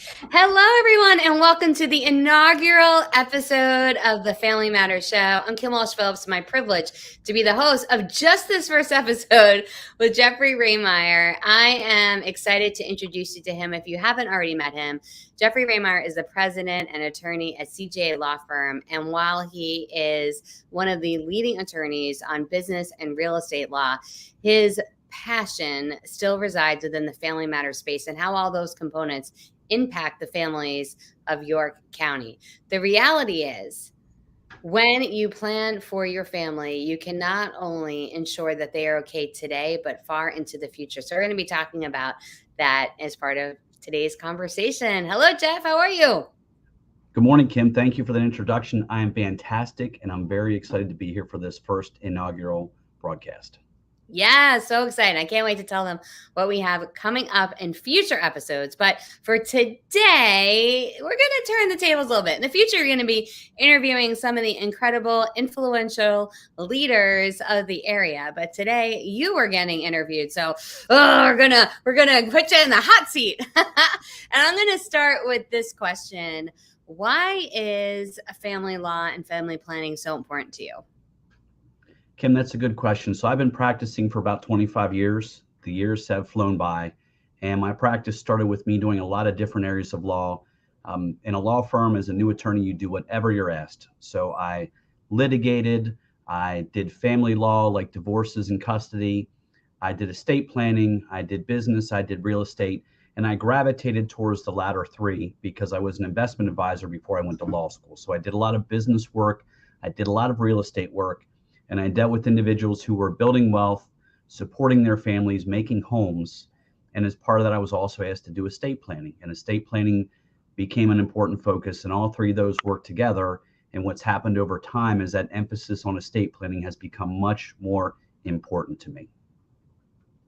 Hello, everyone, and welcome to the inaugural episode of the Family Matters Show. I'm Kim Walsh-Phillips. My privilege to be the host of just this first episode with Jeffrey Rehmeyer. I am excited to introduce you to him if you haven't already met him. Jeffrey Rehmeyer is the president and attorney at CJA Law Firm, and while he is one of the leading attorneys on business and real estate law, his passion still resides within the family matters space and how all those components impact the families of York County. The reality is, when you plan for your family, you can not only ensure that they are okay today, but far into the future. So we're going to be talking about that as part of today's conversation. Hello, Jeff. How are you? Good morning, Kim. Thank you for that introduction. I am fantastic, and I'm very excited to be here for this first inaugural broadcast. Yeah, so excited. I can't wait to tell them what we have coming up in future episodes. But for today, we're going to turn the tables a little bit. In the future, we're going to be interviewing some of the incredible, influential leaders of the area. But today, you are getting interviewed. So we're gonna put you in the hot seat. And I'm going to start with this question. Why is family law and family planning so important to you? Kim, that's a good question. So I've been practicing for about 25 years. The years have flown by, and my practice started with me doing a lot of different areas of law. In a law firm, as a new attorney, you do whatever you're asked. So I litigated, I did family law like divorces and custody, I did estate planning, I did business, I did real estate, and I gravitated towards the latter three because I was an investment advisor before I went to law school. So I did a lot of business work, I did a lot of real estate work, and I dealt with individuals who were building wealth, supporting their families, making homes. And as part of that, I was also asked to do estate planning. And estate planning became an important focus. And all three of those work together. And what's happened over time is that emphasis on estate planning has become much more important to me.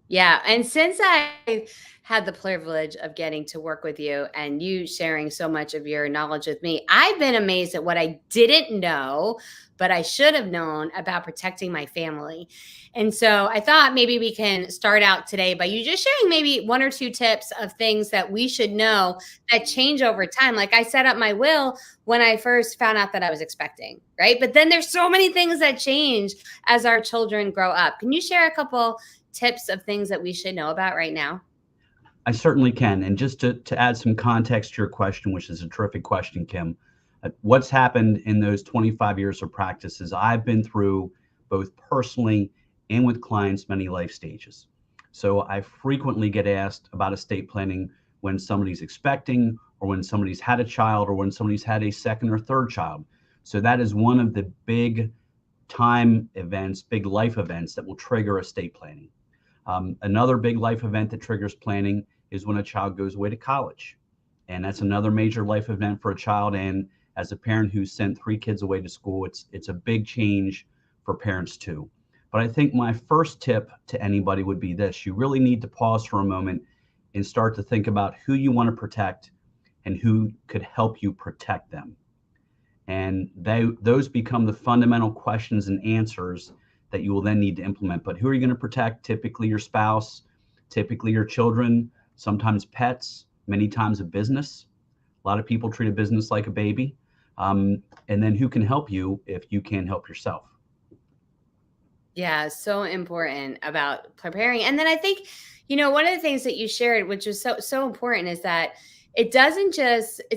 Yeah. And since I had the privilege of getting to work with you and you sharing so much of your knowledge with me, I've been amazed at what I didn't know, but I should have known about protecting my family. And so I thought maybe we can start out today by you just sharing maybe one or two tips of things that we should know that change over time. Like I set up my will when I first found out that I was expecting, right? But then there's so many things that change as our children grow up. Can you share a couple tips of things that we should know about right now? I certainly can. And just to add some context to your question, which is a terrific question, Kim, what's happened in those 25 years of practice is I've been through both personally and with clients many life stages. So I frequently get asked about estate planning when somebody's expecting or when somebody's had a child or when somebody's had a second or third child. So that is one of the big time events, big life events that will trigger estate planning. Another big life event that triggers planning is when a child goes away to college. And that's another major life event for a child. And as a parent who's sent 3 kids away to school, it's a big change for parents too. But I think my first tip to anybody would be this. You really need to pause for a moment and start to think about who you want to protect and who could help you protect them. And those become the fundamental questions and answers that you will then need to implement. But who are you going to protect? Typically your spouse, typically your children, sometimes pets, many times a business. A lot of people treat a business like a baby. And then who can help you if you can't help yourself? Yeah, so important about preparing. And then I think, one of the things that you shared, which was so important, is that it's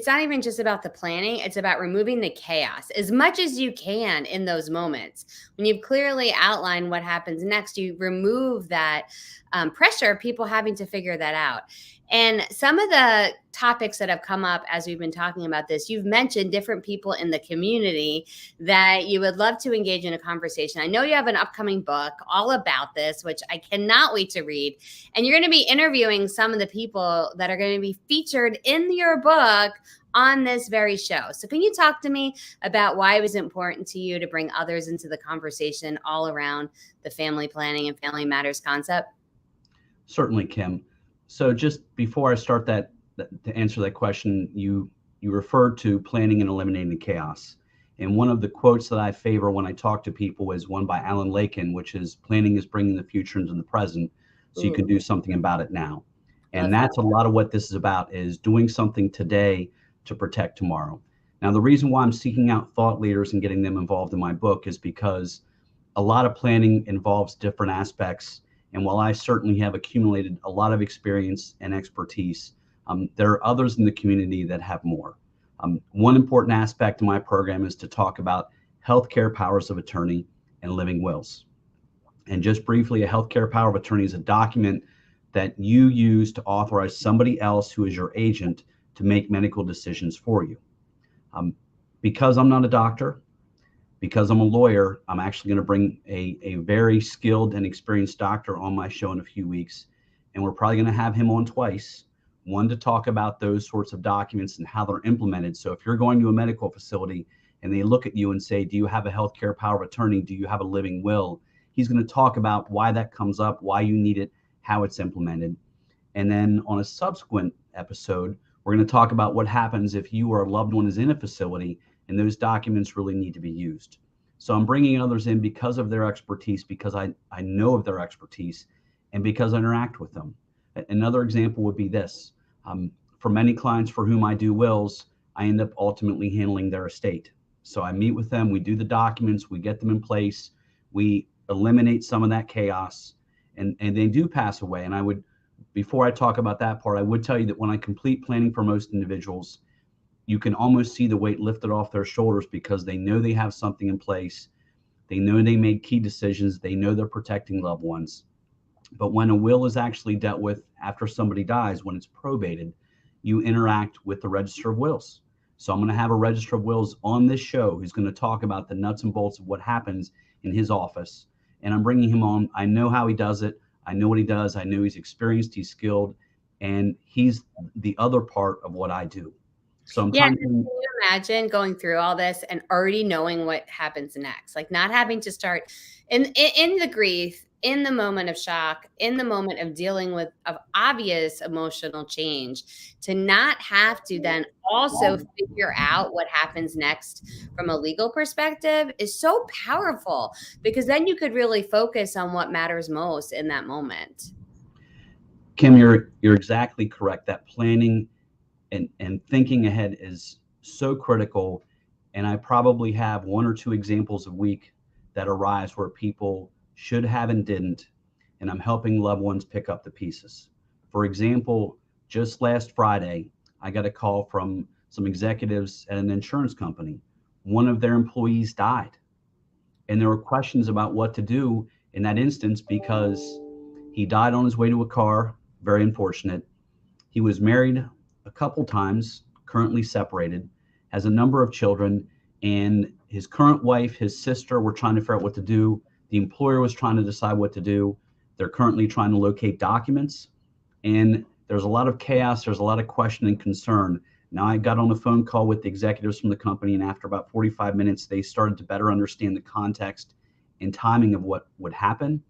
not even just about the planning, it's about removing the chaos as much as you can in those moments. When you've clearly outlined what happens next, you remove that pressure of people having to figure that out. And some of the topics that have come up as we've been talking about this, you've mentioned different people in the community that you would love to engage in a conversation. I know you have an upcoming book all about this, which I cannot wait to read. And you're going to be interviewing some of the people that are going to be featured in your book on this very show. So can you talk to me about why it was important to you to bring others into the conversation all around the family planning and family matters concept? Certainly, Kim. So just before I start to answer that question, you referred to planning and eliminating chaos. And one of the quotes that I favor when I talk to people is one by Alan Lakin, which is planning is bringing the future into the present so you can do something about it now. And Love that. that's a lot of what this is about, is doing something today to protect tomorrow. Now, the reason why I'm seeking out thought leaders and getting them involved in my book is because a lot of planning involves different aspects. And while I certainly have accumulated a lot of experience and expertise, there are others in the community that have more. One important aspect of my program is to talk about healthcare powers of attorney and living wills. And just briefly, a healthcare power of attorney is a document that you use to authorize somebody else who is your agent to make medical decisions for you. Because I'm not a doctor, because I'm a lawyer, I'm actually going to bring a very skilled and experienced doctor on my show in a few weeks. And we're probably going to have him on twice. One, to talk about those sorts of documents and how they're implemented. So if you're going to a medical facility and they look at you and say, do you have a healthcare power of attorney? Do you have a living will? He's going to talk about why that comes up, why you need it, how it's implemented. And then on a subsequent episode, we're going to talk about what happens if you or a loved one is in a facility and those documents really need to be used. So I'm bringing others in because of their expertise, because I know of their expertise, and because I interact with them. Another example would be this. For many clients for whom I do wills, I end up ultimately handling their estate. So I meet with them, we do the documents, we get them in place, we eliminate some of that chaos, and they do pass away. And I would, before I talk about that part, I would tell you that when I complete planning for most individuals, you can almost see the weight lifted off their shoulders because they know they have something in place. They know they made key decisions. They know they're protecting loved ones. But when a will is actually dealt with after somebody dies, when it's probated, you interact with the Register of Wills. So I'm going to have a Register of Wills on this show who's going to talk about the nuts and bolts of what happens in his office. And I'm bringing him on. I know how he does it. I know what he does. I know he's experienced, he's skilled, and he's the other part of what I do. So I'm Yeah, trying can to. you imagine going through all this and already knowing what happens next? Like not having to start in the grief, in the moment of shock, in the moment of dealing with of obvious emotional change, to not have to then also figure out what happens next from a legal perspective is so powerful because then you could really focus on what matters most in that moment. Kim, you're exactly correct. That planning and thinking ahead is so critical. And I probably have one or two examples a week that arise where people should have and didn't, and I'm helping loved ones pick up the pieces. For example, just last Friday, I got a call from some executives at an insurance company. One of their employees died, and there were questions about what to do in that instance because he died on his way to a car. Very unfortunate. He was married a couple times, currently separated, has a number of children, and his current wife, his sister were trying to figure out what to do. The employer was trying to decide what to do. They're currently trying to locate documents, and there's a lot of chaos. There's a lot of question and concern. Now, I got on a phone call with the executives from the company, and after about 45 minutes, they started to better understand the context and timing of what would happen.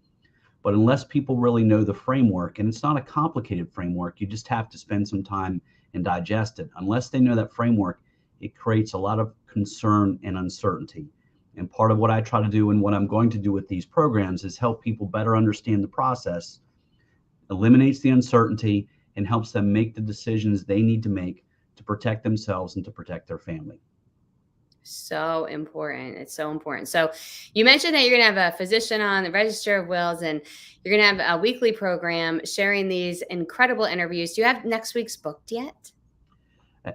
But unless people really know the framework, and it's not a complicated framework, you just have to spend some time and digest it. Unless they know that framework, it creates a lot of concern and uncertainty. And part of what I try to do and what I'm going to do with these programs is help people better understand the process, eliminates the uncertainty, and helps them make the decisions they need to make to protect themselves and to protect their family. So important. It's so important. So you mentioned that you're going to have a physician on the Register of Wills and you're going to have a weekly program sharing these incredible interviews. Do you have next week's booked yet?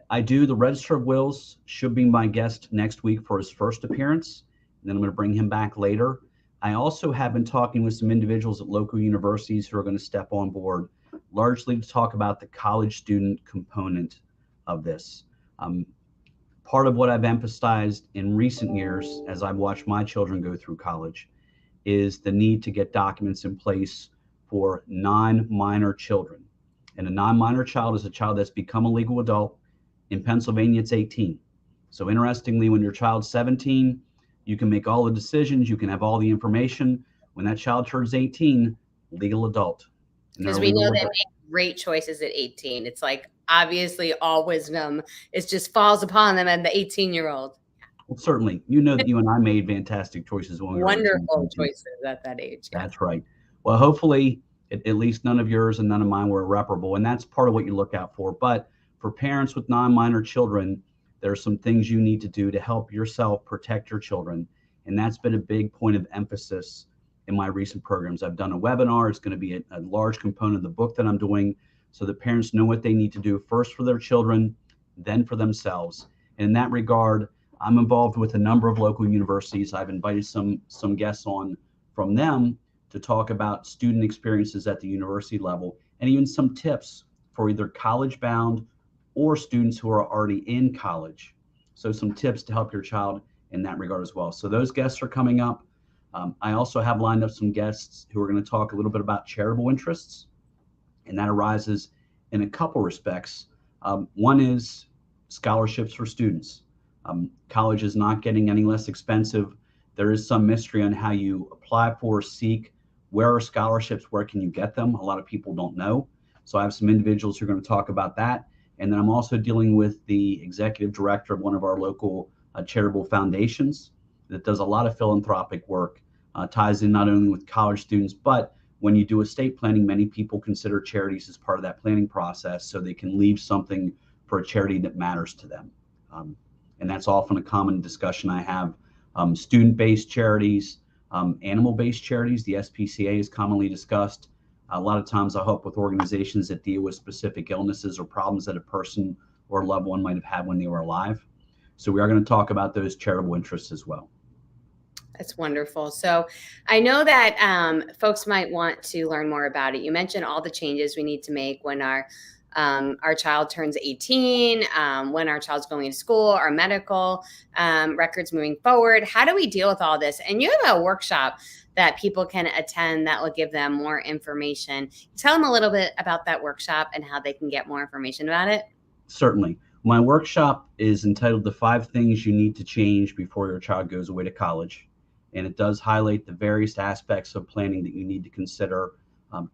I do. The Register of Wills should be my guest next week for his first appearance. And then I'm going to bring him back later. I also have been talking with some individuals at local universities who are going to step on board, largely to talk about the college student component of this. Part of what I've emphasized in recent years as I've watched my children go through college is the need to get documents in place for non-minor children. And a non-minor child is a child that's become a legal adult. In Pennsylvania, it's 18. So interestingly, when your child's 17, you can make all the decisions, you can have all the information. When that child turns 18, legal adult. Because we know they make great choices at 18. It's like obviously all wisdom is just falls upon them and the 18-year-old. Well, certainly, you know that you and I made fantastic choices when we were 18, Wonderful 17. choices at that age. Yeah. That's right. Well, hopefully At least none of yours and none of mine were irreparable. And that's part of what you look out for. But for parents with non-minor children, there are some things you need to do to help yourself protect your children. And that's been a big point of emphasis in my recent programs. I've done a webinar. It's going to be a large component of the book that I'm doing, so the parents know what they need to do first for their children, then for themselves. And in that regard, I'm involved with a number of local universities. I've invited some guests on from them to talk about student experiences at the university level, and even some tips for either college bound or students who are already in college. So some tips to help your child in that regard as well. So those guests are coming up. I also have lined up some guests who are going to talk a little bit about charitable interests, and that arises in a couple respects. One is scholarships for students. College is not getting any less expensive. There is some mystery on how you apply for, seek, where are scholarships, where can you get them? A lot of people don't know. So I have some individuals who are going to talk about that. And then I'm also dealing with the executive director of one of our local charitable foundations that does a lot of philanthropic work, ties in not only with college students, but when you do estate planning, many people consider charities as part of that planning process so they can leave something for a charity that matters to them. And that's often a common discussion I have. Student-based charities, animal-based charities, the SPCA is commonly discussed. A lot of times I help with organizations that deal with specific illnesses or problems that a person or a loved one might have had when they were alive. So we are going to talk about those charitable interests as well. That's wonderful. So I know that folks might want to learn more about it. You mentioned all the changes we need to make when our child turns 18, when our child's going to school, our medical records moving forward. How do we deal with all this? And you have a workshop that people can attend that will give them more information. Tell them a little bit about that workshop and how they can get more information about it. Certainly. My workshop is entitled The 5 Things You Need to Change Before Your Child Goes Away to College. And it does highlight the various aspects of planning that you need to consider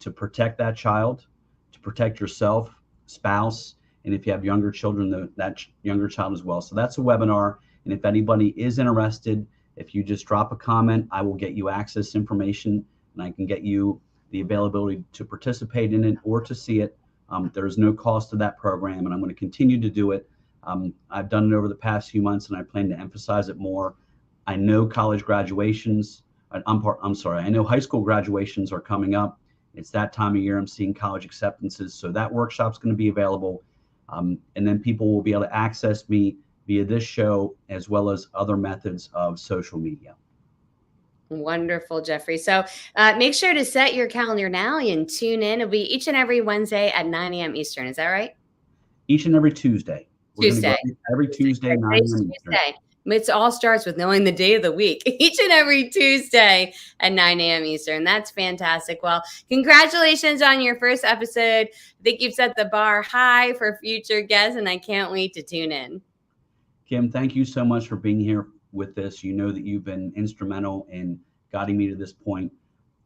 to protect that child, to protect yourself, spouse, and if you have younger children, that younger child as well. So that's a webinar. And if anybody is interested, if you just drop a comment, I will get you access information and I can get you the availability to participate in it or to see it. There is no cost to that program, and I'm going to continue to do it. I've done it over the past few months, and I plan to emphasize it more. I know college graduations. I know high school graduations are coming up. It's that time of year. I'm seeing college acceptances, so that workshop's going to be available, and then people will be able to access me via this show as well as other methods of social media. Wonderful, Jeffrey. So make sure to set your calendar now and tune in. It'll be each and every Wednesday at 9 a.m. Eastern. Is that right? Each and every Tuesday. We're going to Tuesday. go every Tuesday, 9 a.m. Eastern. Tuesday. It all starts with knowing the day of the week. Each and every Tuesday at 9 a.m. Eastern. That's fantastic. Well, congratulations on your first episode. I think you've set the bar high for future guests, and I can't wait to tune in. Kim, thank you so much for being here with this. You know that you've been instrumental in guiding me to this point.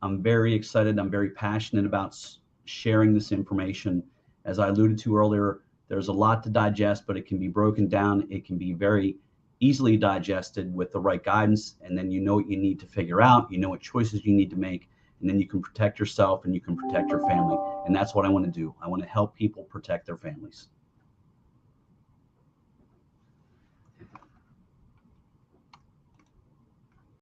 I'm very excited. I'm very passionate about sharing this information. As I alluded to earlier, there's a lot to digest, but it can be broken down. It can be very easily digested with the right guidance. And then you know what you need to figure out, you know what choices you need to make, and then you can protect yourself and you can protect your family. And that's what I want to do. I want to help people protect their families.